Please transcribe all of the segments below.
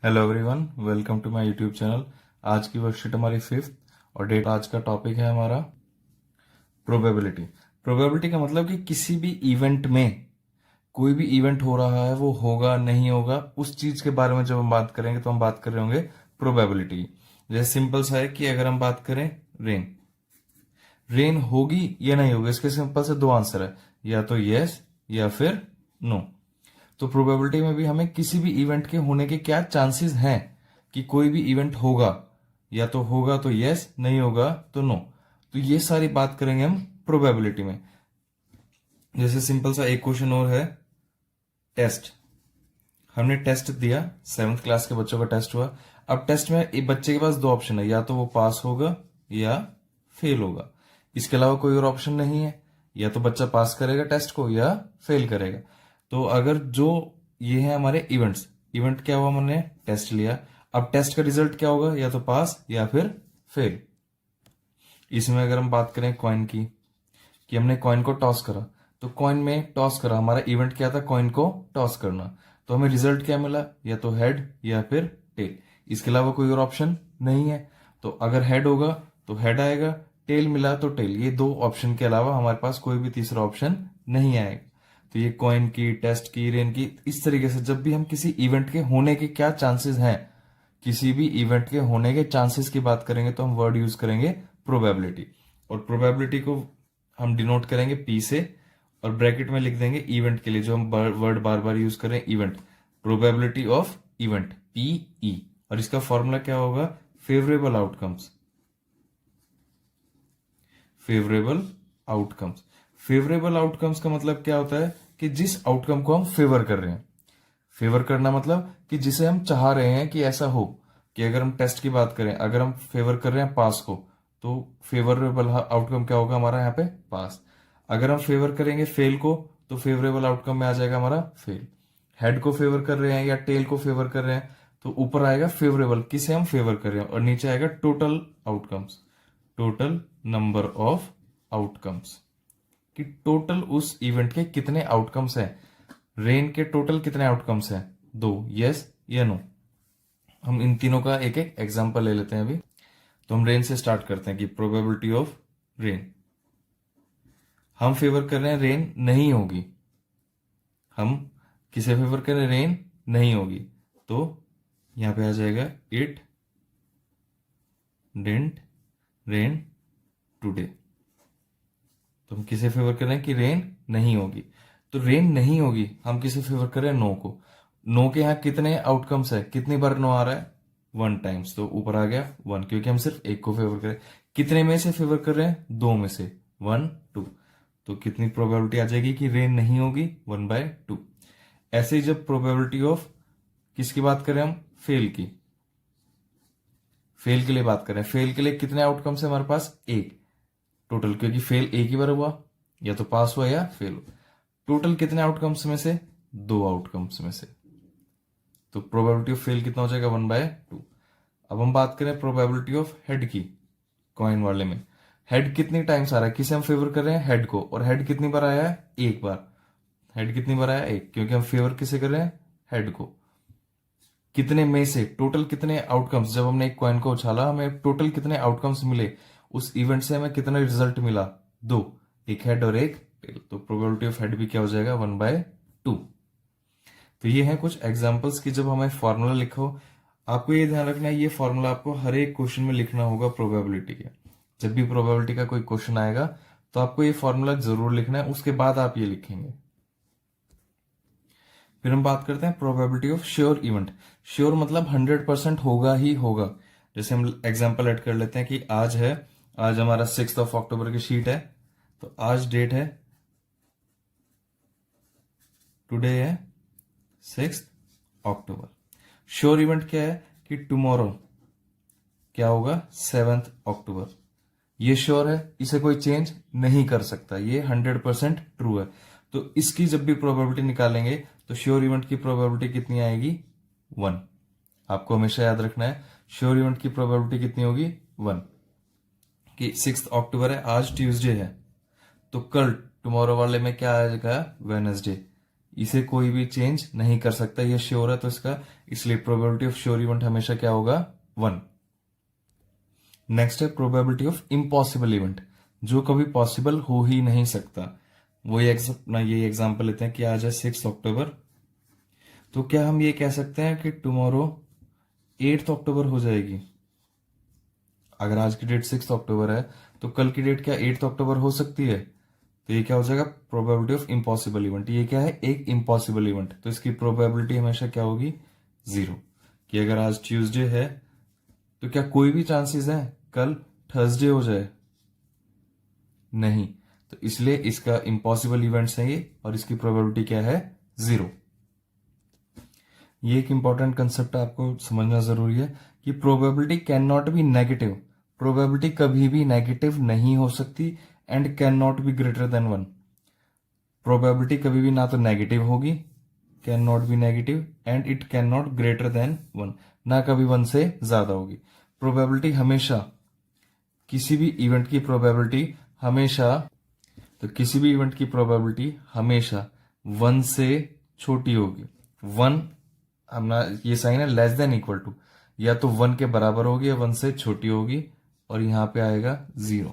Hello everyone, welcome to my YouTube channel. आज की worksheet हमारी फिफ्थ और डेट आज का टॉपिक है हमारा प्रोबेबिलिटी। प्रोबेबिलिटी का मतलब कि किसी भी इवेंट में कोई भी इवेंट हो रहा है वो होगा नहीं होगा, उस चीज के बारे में जब हम बात करेंगे तो हम बात कर रहे होंगे प्रोबेबिलिटी। जैसे सिंपल सा है कि अगर हम बात करें रेन रेन होगी या नहीं होगी, इसके सिंपल से दो आंसर है, या तो यस या फिर नो। तो प्रोबेबिलिटी में भी हमें किसी भी इवेंट के होने के क्या चांसेस हैं कि कोई भी इवेंट होगा, या तो होगा तो यस, नहीं होगा तो नो। तो ये सारी बात करेंगे हम प्रोबेबिलिटी में। जैसे सिंपल सा एक क्वेश्चन और है, टेस्ट। हमने टेस्ट दिया, 7th क्लास के बच्चों का टेस्ट हुआ। अब टेस्ट में एक बच्चे के पास दो ऑप्शन है, या तो वो पास होगा या फेल होगा। इसके अलावा कोई और ऑप्शन नहीं है, या तो बच्चा पास करेगा टेस्ट को या फेल करेगा। तो अगर जो ये है हमारे इवेंट्स, इवेंट क्या हुआ, हमने टेस्ट लिया। अब टेस्ट का रिजल्ट क्या होगा, या तो पास या फिर फेल। इसमें अगर हम बात करें कॉइन की, कि हमने कॉइन को टॉस करा, तो कॉइन में टॉस करा, हमारा इवेंट क्या था, कॉइन को टॉस करना। तो हमें रिजल्ट क्या मिला, या तो हेड या फिर टेल। इसके अलावा कोई और ऑप्शन नहीं है। तो अगर हेड होगा तो हेड आएगा, टेल मिला तो टेल। ये दो ऑप्शन के अलावा हमारे पास कोई भी तीसरा ऑप्शन नहीं आएगा। तो ये कॉइन की, टेस्ट की, रेन की, इस तरीके से जब भी हम किसी इवेंट के होने के क्या चांसेस हैं, किसी भी इवेंट के होने के चांसेस की बात करेंगे तो हम वर्ड यूज करेंगे प्रोबेबिलिटी। और प्रोबेबिलिटी को हम डिनोट करेंगे पी से, और ब्रैकेट में लिख देंगे इवेंट के लिए जो हम वर्ड बार बार यूज करें, event, probability of event, P E. और इसका फॉर्मूला क्या होगा, favourable outcomes. Favourable outcomes, favourable outcomes का मतलब क्या होता है कि जिस आउटकम को हम फेवर कर रहे हैं। फेवर करना मतलब कि जिसे हम चाह रहे हैं कि ऐसा हो। कि अगर हम टेस्ट की बात करें, अगर हम फेवर कर रहे हैं पास को, तो फेवरेबल आउटकम क्या होगा हमारा यहाँ पे, पास। अगर हम फेवर करेंगे फेल को, तो फेवरेबल आउटकम में आ जाएगा हमारा फेल। हेड को फेवर कर रहे हैं या टेल को फेवर कर रहे हैं, तो ऊपर आएगा फेवरेबल, किसे हम फेवर कर रहे हैं, और नीचे आएगा total outcomes, total number of outcomes, कि टोटल उस इवेंट के कितने आउटकम्स हैं। रेन के टोटल कितने आउटकम्स हैं, दो, यस या नो। हम इन तीनों का एक एक एग्जांपल ले लेते हैं अभी। तो हम रेन से स्टार्ट करते हैं कि प्रोबेबिलिटी ऑफ रेन। हम फेवर कर रहे हैं रेन नहीं होगी। हम किसे फेवर कर रहे हैं, रेन नहीं होगी। तो यहां पे आ जाएगा इट डिडंट रेन टुडे। तो हम किसे फेवर कर रहे हैं कि रेन नहीं होगी। तो रेन नहीं होगी, हम किसे फेवर कर रहे हैं, नो को। नो के यहाँ कितने आउटकम्स है, कितनी बार नो आ रहा है, 1 टाइम्स, तो ऊपर आ गया 1, क्योंकि हम सिर्फ एक को फेवर कर रहे हैं। कितने में से फेवर कर रहे हैं, 2 में से, 1 2। तो कितनी प्रोबेबिलिटी आ जाएगी कि रेन नहीं होगी, 1/2। ऐसे ही जब प्रोबेबिलिटी ऑफ किसकी बात करें हम, फेल की, फेल के लिए बात करें, फेल के लिए कितने आउटकम्स है हमारे पास, एक टोटल, क्योंकि फेल एक ही बार हुआ, या तो पास हुआ या फेल हुआ। टोटल कितने आउटकम्स में से, 2 आउटकम्स में से। तो प्रोबेबिलिटी ऑफ फेल कितना हो जाएगा, 1/2। अब हम बात करें प्रोबेबिलिटी ऑफ हेड की, कॉइन वाले में हेड कितनी टाइम्स आ रहा है, किसे हम फेवर कर रहे हैं, हेड को, और हेड कितनी बार आया है, एक बार। हेड कितनी बार आया, एक, क्योंकि हम फेवर किसे कर रहे हैं, हेड को। कितने में से, टोटल कितने आउटकम्स, जब हमने एक कॉइन को उछाला हमें टोटल कितने आउटकम्स मिले, उस इवेंट से हमें कितना रिजल्ट मिला, 2, एक हेड और एक टेल। तो प्रोबेबिलिटी ऑफ हेड भी क्या हो जाएगा, 1/2। तो ये है कुछ एग्जांपल्स की जब हमें फॉर्मूला लिखो, आपको ये ध्यान रखना है, ये फॉर्मूला आपको हर एक क्वेश्चन में लिखना होगा प्रोबेबिलिटी के। जब भी प्रोबेबिलिटी का कोई क्वेश्चन आएगा तो आपको ये फॉर्मूला जरूर लिखना है, उसके बाद आप ये लिखेंगे। फिर हम बात करते हैं probability of sure event. Sure मतलब 100% होगा ही होगा। जैसे हम एग्जांपल ऐड कर लेते हैं कि आज है, आज हमारा 6 अक्टूबर की शीट है, तो आज डेट है, टुडे है 6 अक्टूबर। श्योर इवेंट क्या है कि टुमारो क्या होगा, 7 अक्टूबर। ये श्योर है, इसे कोई चेंज नहीं कर सकता, ये 100% ट्रू है। तो इसकी जब भी प्रोबेबिलिटी निकालेंगे तो श्योर इवेंट की प्रोबेबिलिटी कितनी आएगी, 1। आपको हमेशा याद रखना है श्योर इवेंट की प्रोबेबिलिटी कितनी होगी, 1। कि 6 अक्टूबर है, आज ट्यूसडे है, तो कल टुमारो वाले में क्या आएगा, वेडनेसडे। इसे कोई भी चेंज नहीं कर सकता, ये श्योर है तो इसका, इसलिए प्रोबेबिलिटी ऑफ श्योर इवेंट हमेशा क्या होगा, 1। नेक्स्ट है प्रोबेबिलिटी ऑफ इम्पॉसिबल इवेंट, जो कभी पॉसिबल हो ही नहीं सकता। वही अपना यही एग्जांपल लेते हैं कि आज है 6 अक्टूबर, तो क्या हम ये कह सकते हैं कि टुमारो 8 अक्टूबर हो जाएगी? अगर आज की डेट 6 अक्टूबर है तो कल की डेट क्या 8 अक्टूबर हो सकती है? तो ये क्या हो जाएगा, प्रोबेबिलिटी ऑफ इम्पॉसिबल इवेंट। ये क्या है, एक इम्पॉसिबल इवेंट, तो इसकी प्रोबेबिलिटी हमेशा क्या होगी, 0। कि अगर आज ट्यूसडे है तो क्या कोई भी चांसेस है कल थर्सडे हो जाए? नहीं, तो इसलिए इसका इम्पॉसिबल इवेंट्स है ये, और इसकी प्रोबेबिलिटी क्या है, 0। ये एक इंपॉर्टेंट कंसेप्ट आपको समझना जरूरी है कि probability can not be negative, probability कभी भी नेगेटिव नहीं हो सकती, and can not be greater than 1। Probability कभी भी ना तो नेगेटिव होगी, can not be negative, and it can not greater than 1, ना कभी 1 से ज्यादा होगी। प्रोबेबिलिटी हमेशा, किसी भी इवेंट की प्रोबेबिलिटी हमेशा, तो किसी भी इवेंट की प्रोबेबिलिटी हमेशा 1 से छोटी होगी। 1 अपना ये साइन है लेस देन इक्वल टू, या तो 1 के बराबर होगी या 1 से छोटी होगी, और यहां पे आएगा 0,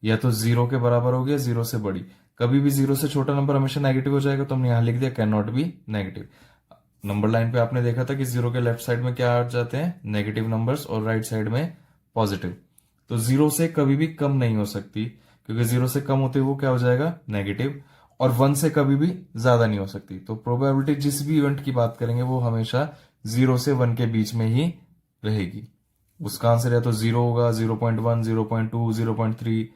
या तो 0 के बराबर होगी या 0 से बड़ी। कभी भी 0 से छोटा नंबर हमेशा नेगेटिव हो जाएगा, तो हमने यहां लिख दिया can not be negative. Number line पे आपने देखा था कि 0 के लेफ्ट साइड में क्या आ जाते हैं, नेगेटिव नंबर्स, और राइट साइड में पॉजिटिव। तो 0 से कभी भी कम नहीं हो सकती, क्योंकि 0 से कम होते वो क्या हो जाएगा, नेगेटिव, और 1 से कभी भी ज्यादा नहीं हो सकती। तो प्रोबेबिलिटी जिस भी इवेंट की बात करेंगे वो हमेशा 0 से 1 के बीच में ही रहेगी। उसका आंसर या तो 0 होगा, 0.1, 0.2, 0.3,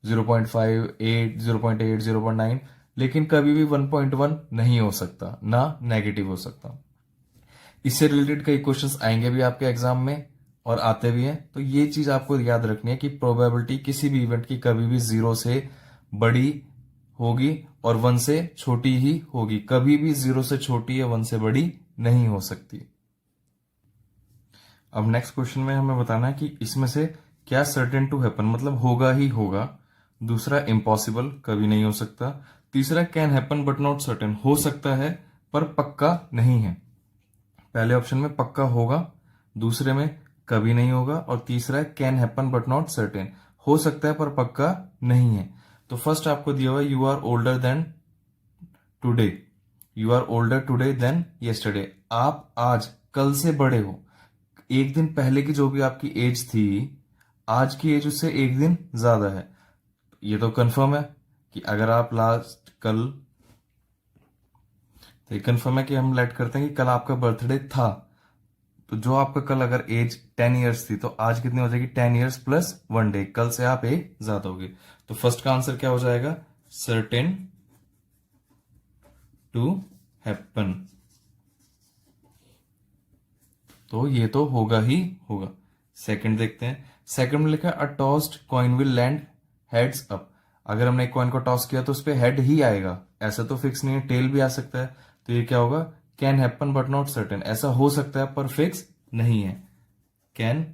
0.5, 8, 0.8, 0.9, लेकिन कभी भी 1.1 नहीं हो सकता, ना नेगेटिव हो सकता। इससे रिलेटेड कई क्वेश्चंस आएंगे भी आपके एग्जाम में, और आते भी हैं। तो ये चीज आपको याद रखनी है कि प्रोबेबिलिटी किसी भी इवेंट की कभी भी 0 से बड़ी होगी और 1 से छोटी ही होगी, कभी भी 0 से छोटी या 1 से बड़ी नहीं हो सकती। अब नेक्स्ट क्वेश्चन में हमें बताना है कि इसमें से क्या सर्टेन टू हैपन, मतलब होगा ही होगा। दूसरा इम्पॉसिबल, कभी नहीं हो सकता। तीसरा can happen but not certain, हो सकता है पर पक्का नहीं है। पहले ऑप्शन में पक्का होगा, दूसरे में कभी नहीं होगा, और तीसरा है can happen but not certain, हो सकता है पर पक्का नहीं है। तो फर्स्ट आपको दिया हुआ you are older than today, you are older today than yesterday, आप आज कल से बड़े हो। एक दिन पहले की जो भी आपकी एज थी, आज की एज उससे एक दिन ज्यादा है। ये तो कंफर्म है कि अगर आप लास्ट कल, तो ये कंफर्म है कि हम लेट करते हैं कि कल आपका बर्थडे था, तो जो आपका कल अगर एज 10 ईयर्स थी, तो आज कितनी हो जाएगी, 10 ईयर्स प्लस 1 डे, कल से आप एक ज्यादा होगी। तो फर्स्ट का आंसर क्या हो जाएगा, सर्टेन टू हैपन, तो ये तो होगा ही होगा। सेकंड देखते हैं, सेकंड में लिखा है a tossed coin will land heads up, अगर हमने एक कॉइन को टॉस किया तो उस पर हेड ही आएगा, ऐसा तो फिक्स नहीं है, टेल भी आ सकता है। तो ये क्या होगा, can happen but not certain, ऐसा हो सकता है पर फिक्स नहीं है। Can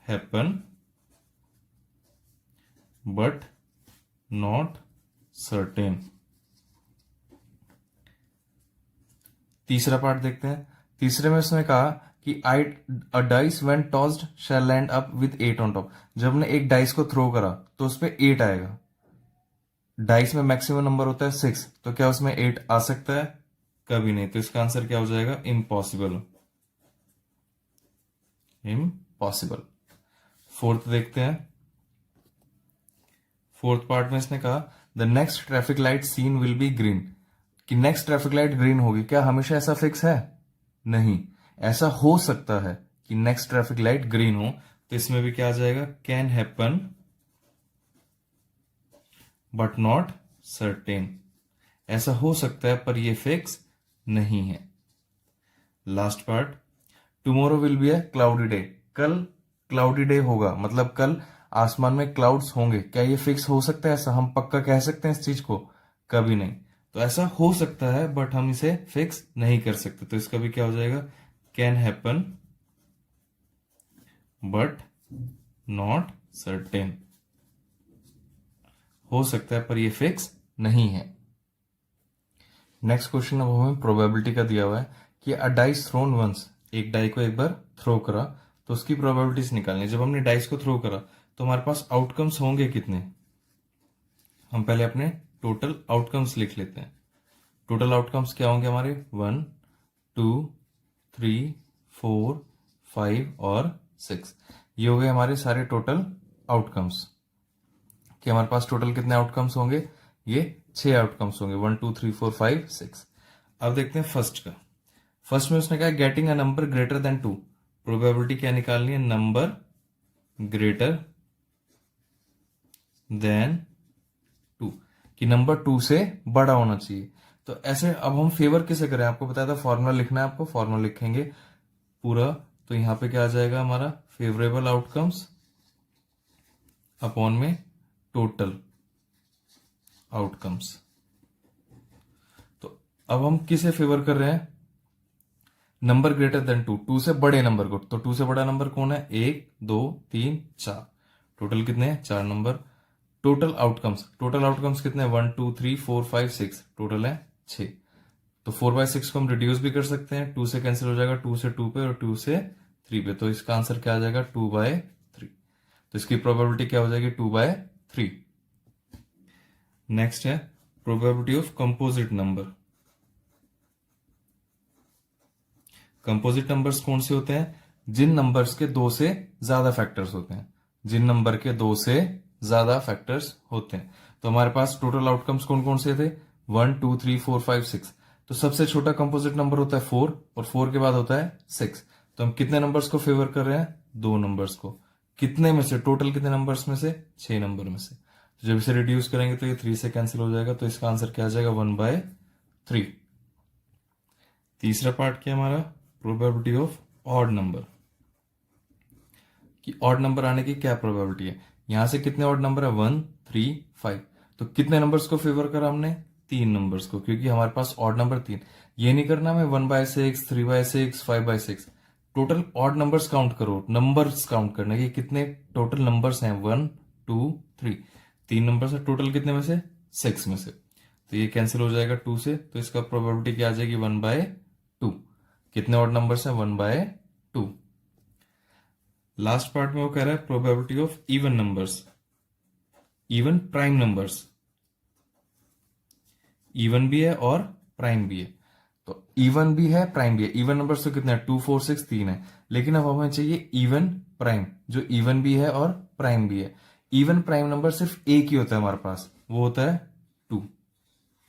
happen but not certain. तीसरा पार्ट देखते हैं, तीसरे में उसने कहा कि I a dice when tossed shall land up with 8 on top, जब हमने एक डाइस को थ्रो करा तो उस पर 8 आएगा। डाइस में मैक्सिमम नंबर होता है 6, तो क्या उसमें 8 आ सकता है, कभी नहीं। तो इसका आंसर क्या हो जाएगा, इम्पॉसिबल, इम्पॉसिबल। फोर्थ देखते हैं, फोर्थ पार्ट में इसने कहा the next traffic light seen will be green, कि नेक्स्ट ट्रैफिक लाइट ग्रीन होगी, क्या हमेशा ऐसा फिक्स है, नहीं, ऐसा हो सकता है कि नेक्स्ट ट्रैफिक लाइट ग्रीन हो। तो इसमें भी क्या आ जाएगा, can happen but not certain, ऐसा हो सकता है पर यह फिक्स नहीं है। Last part, tomorrow will be a cloudy day, कल क्लाउडी डे होगा, मतलब कल आसमान में क्लाउड्स होंगे, क्या ये फिक्स हो सकता है, ऐसा हम पक्का कह सकते हैं इस चीज को, कभी नहीं। तो ऐसा हो सकता है बट हम इसे फिक्स नहीं कर सकते, तो इसका भी क्या हो जाएगा, can happen but not certain, हो सकता है पर ये फिक्स नहीं है। नेक्स्ट क्वेश्चन अब हमें प्रोबेबिलिटी का दिया हुआ है कि अ डाइस थ्रोन वंस, एक डाई को एक बार थ्रो करा तो उसकी प्रोबेबिलिटीज निकालनी है। जब हमने डाइस को थ्रो करा तो हमारे पास आउटकम्स होंगे कितने, हम पहले अपने टोटल आउटकम्स लिख लेते हैं। टोटल आउटकम्स क्या होंगे हमारे, 1 2 3 4 5 और 6। ये हो गए हमारे सारे टोटल आउटकम्स कि हमारे पास टोटल कितने आउटकम्स होंगे, ये 6 आउटकम्स होंगे, 1 2 3 4 5 6। अब देखते हैं फर्स्ट का। फर्स्ट में उसने कहा getting a number greater than 2, probability क्या निकालनी है, नंबर ग्रेटर देन 2, कि नंबर 2 से बड़ा होना चाहिए। तो ऐसे अब हम फेवर किसे करें, आपको बताया था फॉर्मूला लिखना है, आपको फॉर्मूला लिखेंगे पूरा। तो यहां पे क्या आ जाएगा हमारा, फेवरेबल आउटकम्स अपॉन में टोटल आउटकम्स। तो अब हम किसे फेवर कर रहे हैं, नंबर ग्रेटर देन 2, 2 से बड़े नंबर को। तो 2 से बड़ा नंबर कौन है, 1 2 3 4, टोटल कितने हैं 4 नंबर। टोटल आउटकम्स कितने, 1 2 3 4 5 6, टोटल है 6। तो 4/6 को हम रिड्यूस भी कर सकते हैं, 2 से कैंसिल हो जाएगा, 2 से 2 पे और 2 से 3 पे। तो इसका आंसर क्या आ जाएगा, 2/3। तो इसकी प्रोबेबिलिटी क्या हो जाएगी, 2/3। नेक्स्ट है probability of composite number. Composite numbers कौन से होते हैं, जिन नंबर्स के 2 से ज्यादा फैक्टर्स होते हैं, जिन नंबर के 2 से ज्यादा फैक्टर्स होते हैं। तो हमारे पास टोटल आउटकम्स कौन कौन से थे, 1 2 3 4 5 6। तो सबसे छोटा कंपोजिट नंबर होता है 4 और 4 के बाद होता है 6। तो हम कितने नंबर्स को फेवर कर रहे हैं, 2 नंबर्स को। कितने में से, टोटल कितने नंबर्स में से, 6 नंबर में से। तो जब इसे रिड्यूस करेंगे तो ये 3 से कैंसिल हो जाएगा, तो इसका आंसर क्या आ जाएगा, 1/3। तीसरा पार्ट क्या हमारा, प्रोबेबिलिटी ऑफ ऑड नंबर, कि ऑड नंबर आने की क्या प्रोबेबिलिटी है। यहां से कितने ऑड नंबर है, 1 3 5। तो कितने नंबर्स को फेवर करा हमने, 3 नंबर्स को, क्योंकि हमारे पास ऑड नंबर 3। ये नहीं करना हमें 1/6 3/6 5/6, टोटल ऑड नंबर्स काउंट करो, नंबर्स काउंट करना कि कितने टोटल नंबर्स हैं, 1 2 3, 3 नंबर्स है टोटल, कितने में से, 6 में से। तो ये कैंसिल हो जाएगा 2 से, तो इसका प्रोबेबिलिटी क्या आ जाएगी, 1/2। कितने ऑड नंबर्स हैं, 1/2। लास्ट पार्ट में वो कह रहा है probability of even numbers, even prime numbers, even भी है और प्राइम भी है। तो इवन भी है प्राइम भी है। इवन नंबर्स तो कितने हैं, 2 4 6 3 है, लेकिन अब हमें चाहिए इवन प्राइम, जो इवन भी है और प्राइम भी है। इवन प्राइम नंबर सिर्फ एक ही होता है हमारे पास, वो होता है 2।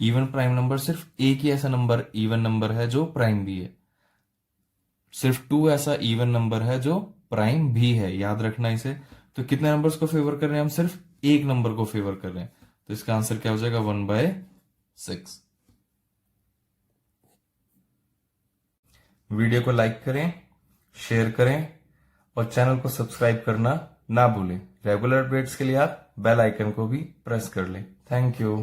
इवन प्राइम नंबर सिर्फ एक ही ऐसा नंबर इवन नंबर है जो प्राइम भी है, सिर्फ 2 ऐसा इवन नंबर है जो प्राइम भी है, याद रखना इसे। तो कितने नंबर्स को फेवर कर रहे हैं हम, सिर्फ एक नंबर को फेवर कर रहे हैं। तो इसका आंसर क्या हो जाएगा, 1/6। वीडियो को लाइक करें, शेयर करें और चैनल को सब्सक्राइब करना ना भूलें। रेगुलर अपडेट्स के लिए आप बेल आइकन को भी प्रेस कर लें। Thank you.